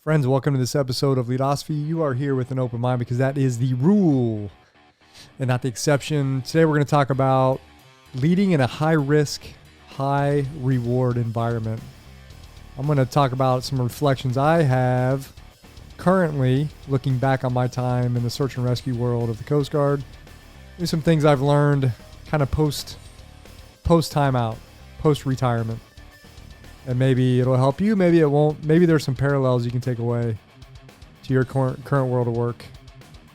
Friends, welcome to this episode of Leadosophy. You are here with an open mind because that is the rule and not the exception. Today we're going to talk about leading in a high-risk, high-reward environment. I'm going to talk about some reflections I have currently looking back on my time in the search and rescue world of the Coast Guard. There's some things I've learned kind of post timeout, post-retirement. And maybe it'll help you, maybe it won't. Maybe there's some parallels you can take away to your current world of work.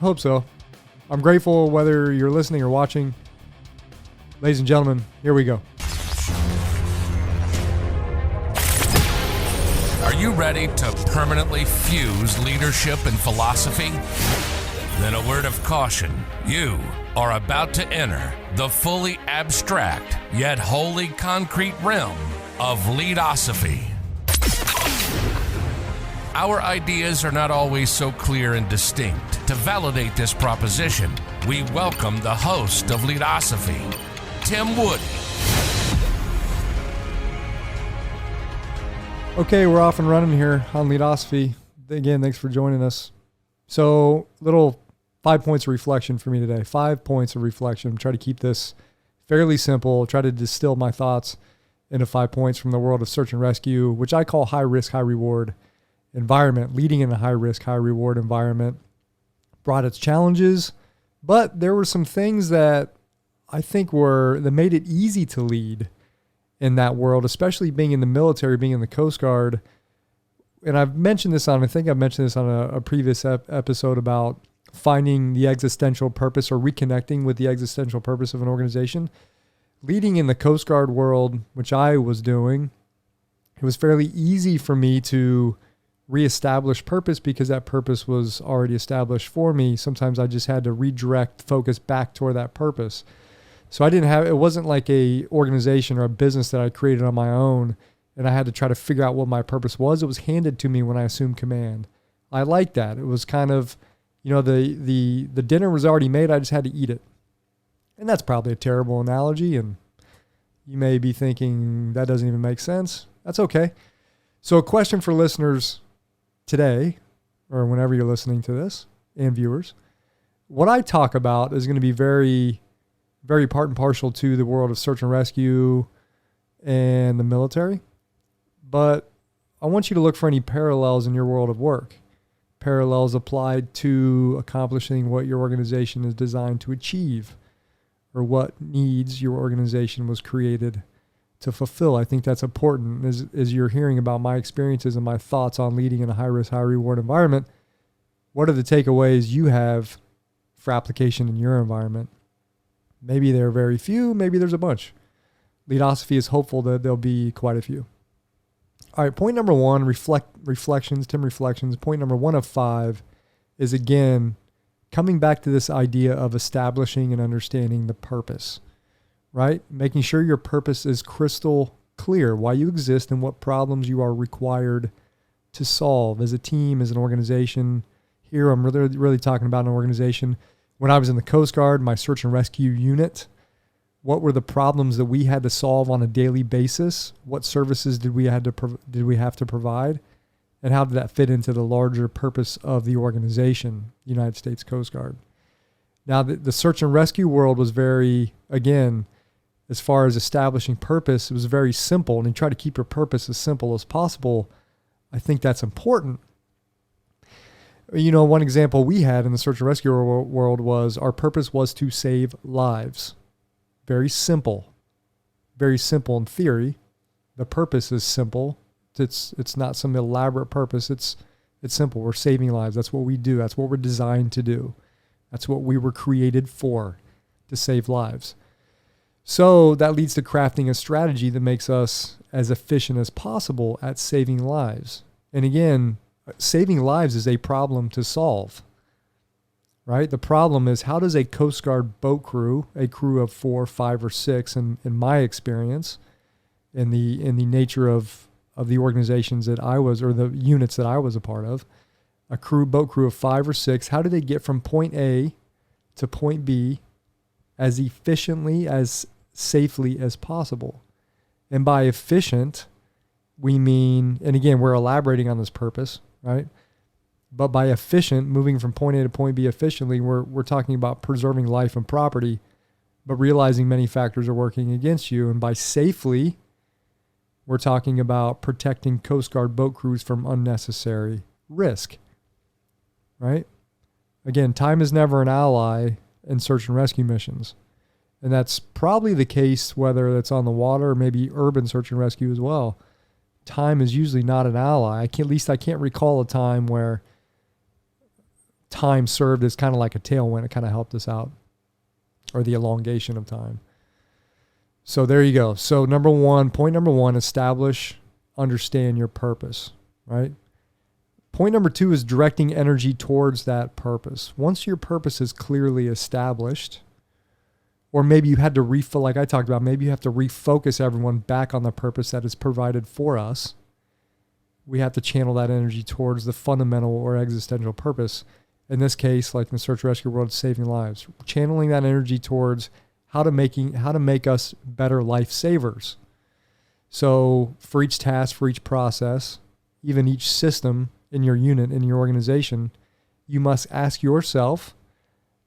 I hope so. I'm grateful whether you're listening or watching. Ladies and gentlemen, here we go. Are you ready to permanently fuse leadership and philosophy? Then a word of caution. You are about to enter the fully abstract yet wholly concrete realm of Leadosophy. Our ideas are not always so clear and distinct. To validate this proposition, we welcome the host of Leadosophy, Tim Woody. Okay, we're off and running here on Leadosophy. Again, thanks for joining us. So, little 5 points of reflection for me today. 5 points of reflection. Try to keep this fairly simple. Try to distill my thoughts into 5 points from the world of search and rescue, which I call high risk, high reward environment. Leading in a high risk, high reward environment brought its challenges, but there were some things that I think that made it easy to lead in that world, especially being in the military, being in the Coast Guard. And I think I've mentioned this on a previous episode about finding the existential purpose or reconnecting with the existential purpose of an organization. Leading in the Coast Guard world, which I was doing, it was fairly easy for me to reestablish purpose because that purpose was already established for me. Sometimes I just had to redirect focus back toward that purpose. So it wasn't like a organization or a business that I created on my own and I had to try to figure out what my purpose was. It was handed to me when I assumed command. I liked that. It was kind of, the dinner was already made. I just had to eat it. And that's probably a terrible analogy, and you may be thinking that doesn't even make sense. That's okay. So a question for listeners today, or whenever you're listening to this, and viewers, what I talk about is going to be very, very part and parcel to the world of search and rescue and the military. But I want you to look for any parallels in your world of work. Parallels applied to accomplishing what your organization is designed to achieve, or what needs your organization was created to fulfill. I think that's important as you're hearing about my experiences and my thoughts on leading in a high-risk, high-reward environment. What are the takeaways you have for application in your environment? Maybe there are very few, maybe there's a bunch. Leadosophy is hopeful that there'll be quite a few. All right, point number one, reflections. Point number 1 of 5 is, again, coming back to this idea of establishing and understanding the purpose, right? Making sure your purpose is crystal clear, why you exist and what problems you are required to solve as a team, as an organization. Here, I'm really talking about an organization. When I was in the Coast Guard, my search and rescue unit, what were the problems that we had to solve on a daily basis? What services did we have to provide? And how did that fit into the larger purpose of the organization, United States Coast Guard? Now, the search and rescue world was very, again, as far as establishing purpose, it was very simple. And you try to keep your purpose as simple as possible. I think that's important. One example we had in the search and rescue world was our purpose was to save lives. Very simple. Very simple in theory. The purpose is simple. It's not some elaborate purpose. It's simple. We're saving lives. That's what we do. That's what we're designed to do. That's what we were created for, to save lives. So that leads to crafting a strategy that makes us as efficient as possible at saving lives. And again, saving lives is a problem to solve, right? The problem is, how does a Coast Guard boat crew, a crew of 4, 5, or 6, in my experience, in the nature of the organizations that I was, or the units that I was a part of, boat crew of 5 or 6, how do they get from point A to point B as efficiently, as safely as possible? And by efficient, we mean, and again, we're elaborating on this purpose. right? But by efficient, moving from point A to point B efficiently, we're talking about preserving life and property, but realizing many factors are working against you. And by safely, we're talking about protecting Coast Guard boat crews from unnecessary risk, right? Again, time is never an ally in search and rescue missions. And that's probably the case whether it's on the water or maybe urban search and rescue as well. Time is usually not an ally. I can't recall a time where time served as kind of like a tailwind. It kind of helped us out, or the elongation of time. So there you go. So point number one, establish, understand your purpose, right? Point number two is directing energy towards that purpose. Once your purpose is clearly established, or maybe you had to like I talked about, maybe you have to refocus everyone back on the purpose that is provided for us. We have to channel that energy towards the fundamental or existential purpose. In this case, like in the search and rescue world, saving lives. Channeling that energy towards how to make us better lifesavers. So for each task, for each process, even each system in your unit, in your organization, you must ask yourself,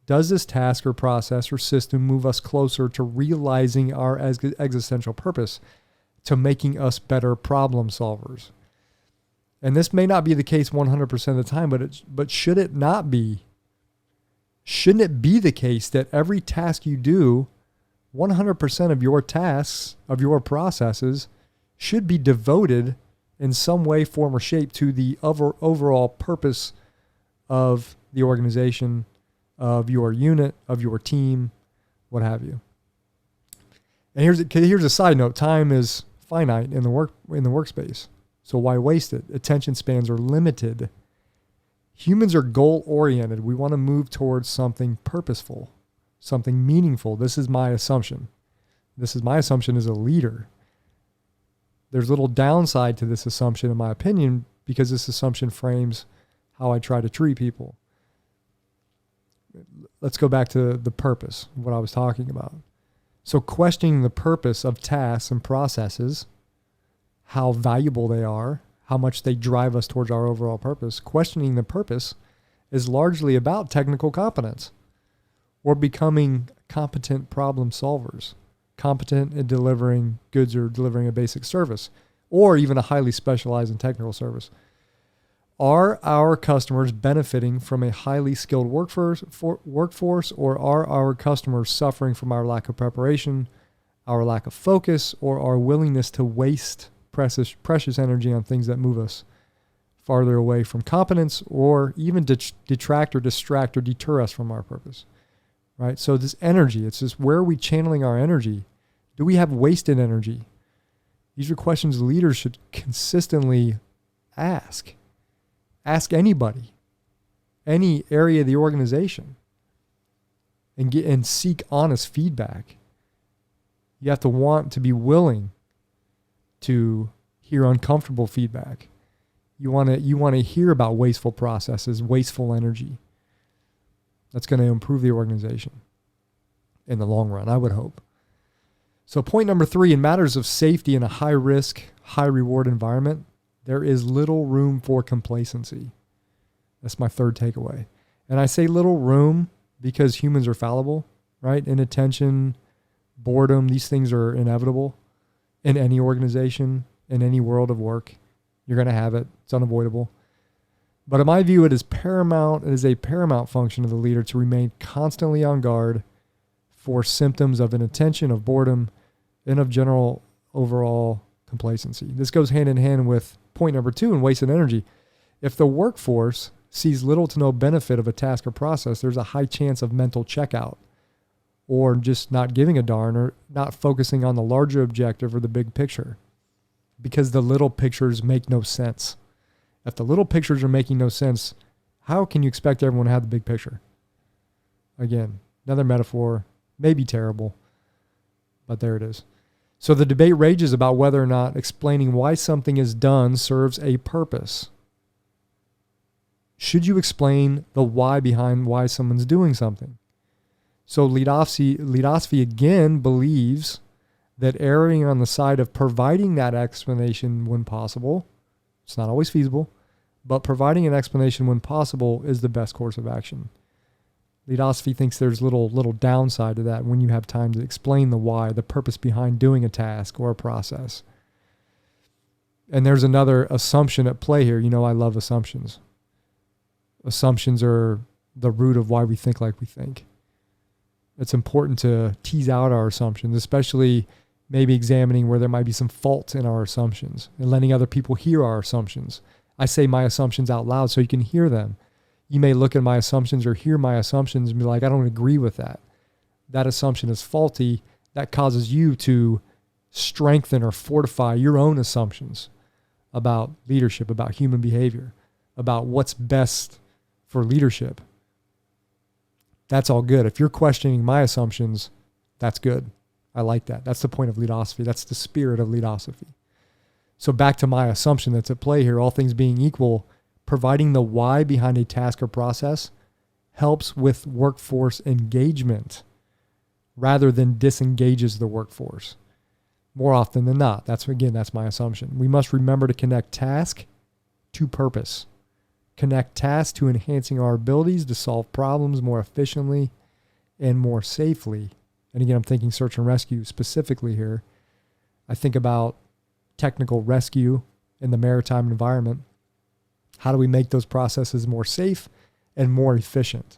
does this task or process or system move us closer to realizing our existential purpose, to making us better problem solvers? And this may not be the case 100% of the time, but should it not be? Shouldn't it be the case that every task you do, 100% of your tasks, of your processes, should be devoted in some way, form, or shape to the overall purpose of the organization, of your unit, of your team, what have you? And here's a side note: time is finite in the workspace. So why waste it? Attention spans are limited. Humans are goal-oriented. We want to move towards something purposeful, something meaningful. This is my assumption. This is my assumption as a leader. There's little downside to this assumption, in my opinion, because this assumption frames how I try to treat people. Let's go back to the purpose, what I was talking about. So questioning the purpose of tasks and processes, how valuable they are, how much they drive us towards our overall purpose. Questioning the purpose is largely about technical competence or becoming competent problem solvers, competent in delivering goods or delivering a basic service, or even a highly specialized and technical service. Are our customers benefiting from a highly skilled workforce, or are our customers suffering from our lack of preparation, our lack of focus, or our willingness to waste precious energy on things that move us farther away from competence, or even detract or distract or deter us from our purpose, right? So this energy, it's just, where are we channeling our energy? Do we have wasted energy? These are questions leaders should consistently ask. Ask anybody, any area of the organization, and seek honest feedback. You have to want to be willing to hear uncomfortable feedback. You want to hear about wasteful processes, wasteful energy. That's going to improve the organization in the long run, I would hope. So point number 3, in matters of safety in a high risk, high reward environment, there is little room for complacency. That's my third takeaway. And I say little room because humans are fallible, right? Inattention, boredom, these things are inevitable in any organization, in any world of work. You're going to have it. It's unavoidable. But in my view, it is paramount. It is a paramount function of the leader to remain constantly on guard for symptoms of inattention, of boredom, and of general overall complacency. This goes hand in hand with point number 2 in wasted energy. If the workforce sees little to no benefit of a task or process, there's a high chance of mental checkout, or just not giving a darn, or not focusing on the larger objective or the big picture, because the little pictures make no sense. If the little pictures are making no sense, how can you expect everyone to have the big picture? Again, another metaphor, maybe terrible, but there it is. So the debate rages about whether or not explaining why something is done serves a purpose. Should you explain the why behind why someone's doing something? So Leadosophy again believes that erring on the side of providing that explanation when possible, it's not always feasible, but providing an explanation when possible is the best course of action. Leadosophy thinks there's little downside to that when you have time to explain the why, the purpose behind doing a task or a process. And there's another assumption at play here. You know, I love assumptions. Assumptions are the root of why we think like we think. It's important to tease out our assumptions, especially maybe examining where there might be some fault in our assumptions and letting other people hear our assumptions. I say my assumptions out loud so you can hear them. You may look at my assumptions or hear my assumptions and be like, I don't agree with that. That assumption is faulty. That causes you to strengthen or fortify your own assumptions about leadership, about human behavior, about what's best for leadership. That's all good. If you're questioning my assumptions, that's good. I like that. That's the point of Leadosophy. That's the spirit of Leadosophy. So back to my assumption that's at play here, all things being equal, providing the why behind a task or process helps with workforce engagement rather than disengages the workforce. More often than not. That's my assumption. We must remember to connect task to purpose. Connect task to enhancing our abilities to solve problems more efficiently and more safely. And again, I'm thinking search and rescue specifically here. I think about technical rescue in the maritime environment. How do we make those processes more safe and more efficient?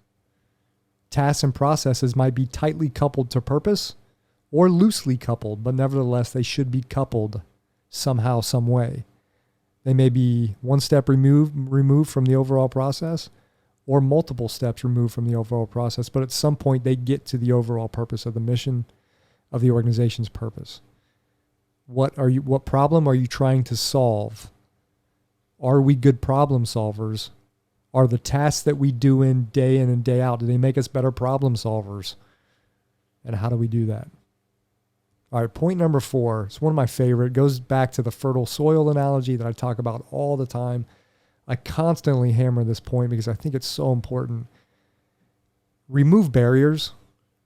Tasks and processes might be tightly coupled to purpose or loosely coupled, but nevertheless, they should be coupled somehow, some way. They may be one step removed from the overall process or multiple steps removed from the overall process, but at some point they get to the overall purpose of the mission of the organization's purpose. What problem are you trying to solve? Are we good problem solvers? Are the tasks that we do in and day out, do they make us better problem solvers? And how do we do that? All right, point number 4. It's one of my favorite. It goes back to the fertile soil analogy that I talk about all the time. I constantly hammer this point because I think it's so important. Remove barriers.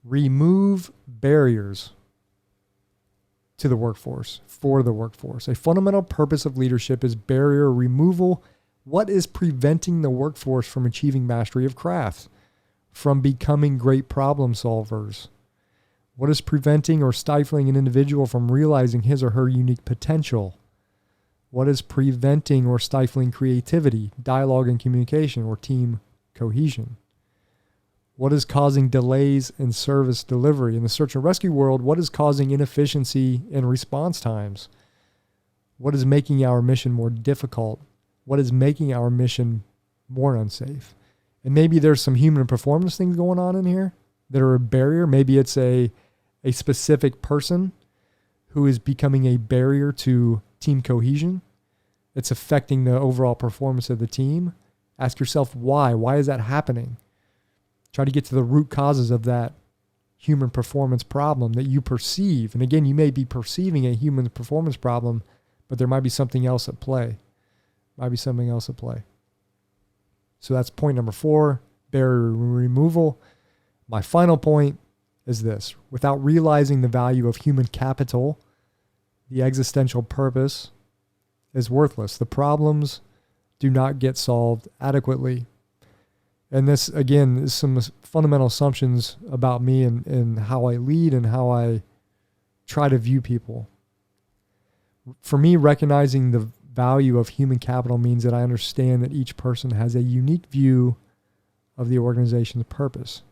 Remove barriers to the workforce, for the workforce. A fundamental purpose of leadership is barrier removal. What is preventing the workforce from achieving mastery of craft, from becoming great problem solvers? What is preventing or stifling an individual from realizing his or her unique potential? What is preventing or stifling creativity, dialogue and communication, or team cohesion? What is causing delays in service delivery? In the search and rescue world, what is causing inefficiency in response times? What is making our mission more difficult? What is making our mission more unsafe? And maybe there's some human performance things going on in here that are a barrier. Maybe it's a specific person who is becoming a barrier to team cohesion. It's affecting the overall performance of the team. Ask yourself why. Why is that happening? Try to get to the root causes of that human performance problem that you perceive. And again, you may be perceiving a human performance problem, but there might be something else at play. So that's point number 4, barrier removal. My final point is this. Without realizing the value of human capital, the existential purpose is worthless. The problems do not get solved adequately. And this, again, is some fundamental assumptions about me and how I lead and how I try to view people. For me, recognizing the value of human capital means that I understand that each person has a unique view of the organization's purpose.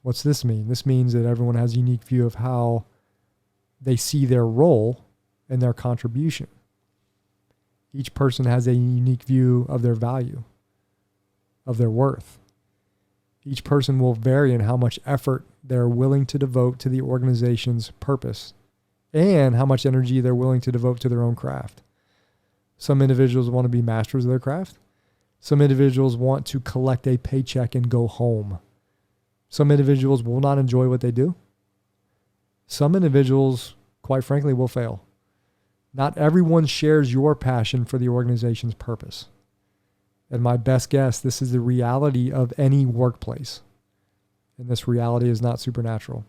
What's this mean? This means that everyone has a unique view of how they see their role and their contribution. Each person has a unique view of their value, of their worth. Each person will vary in how much effort they're willing to devote to the organization's purpose and how much energy they're willing to devote to their own craft. Some individuals want to be masters of their craft. Some individuals want to collect a paycheck and go home. Some individuals will not enjoy what they do. Some individuals, quite frankly, will fail. Not everyone shares your passion for the organization's purpose. And my best guess, this is the reality of any workplace. And this reality is not supernatural.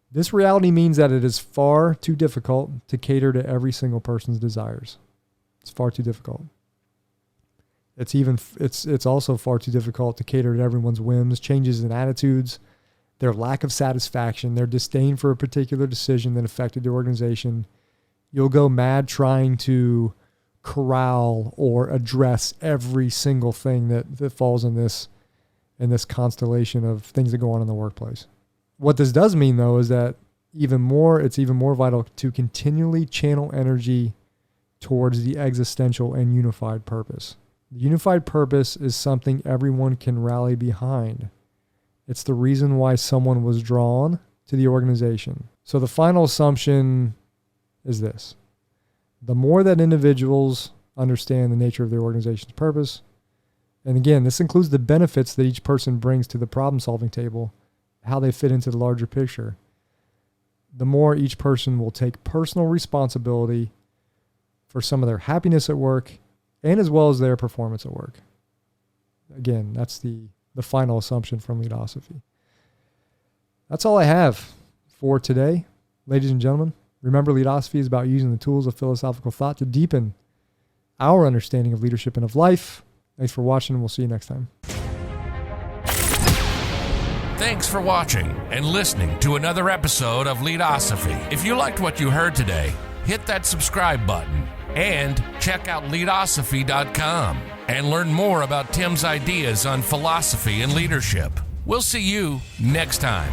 This reality means that it is far too difficult to cater to every single person's desires. It's far too difficult. It's also far too difficult to cater to everyone's whims, changes in attitudes, their lack of satisfaction, their disdain for a particular decision that affected their organization. You'll go mad trying to corral or address every single thing that falls in this constellation of things that go on in the workplace. What this does mean, though, is that it's even more vital to continually channel energy towards the existential and unified purpose. The unified purpose is something everyone can rally behind. It's the reason why someone was drawn to the organization. So the final assumption is this. The more that individuals understand the nature of their organization's purpose, and again, this includes the benefits that each person brings to the problem-solving table, how they fit into the larger picture, the more each person will take personal responsibility for some of their happiness at work and as well as their performance at work. Again, that's the final assumption from Leadosophy. That's all I have for today, ladies and gentlemen. Remember, Leadosophy is about using the tools of philosophical thought to deepen our understanding of leadership and of life. Thanks for watching, and we'll see you next time. Thanks for watching and listening to another episode of Leadosophy. If you liked what you heard today, hit that subscribe button and check out Leadosophy.com and learn more about Tim's ideas on philosophy and leadership. We'll see you next time.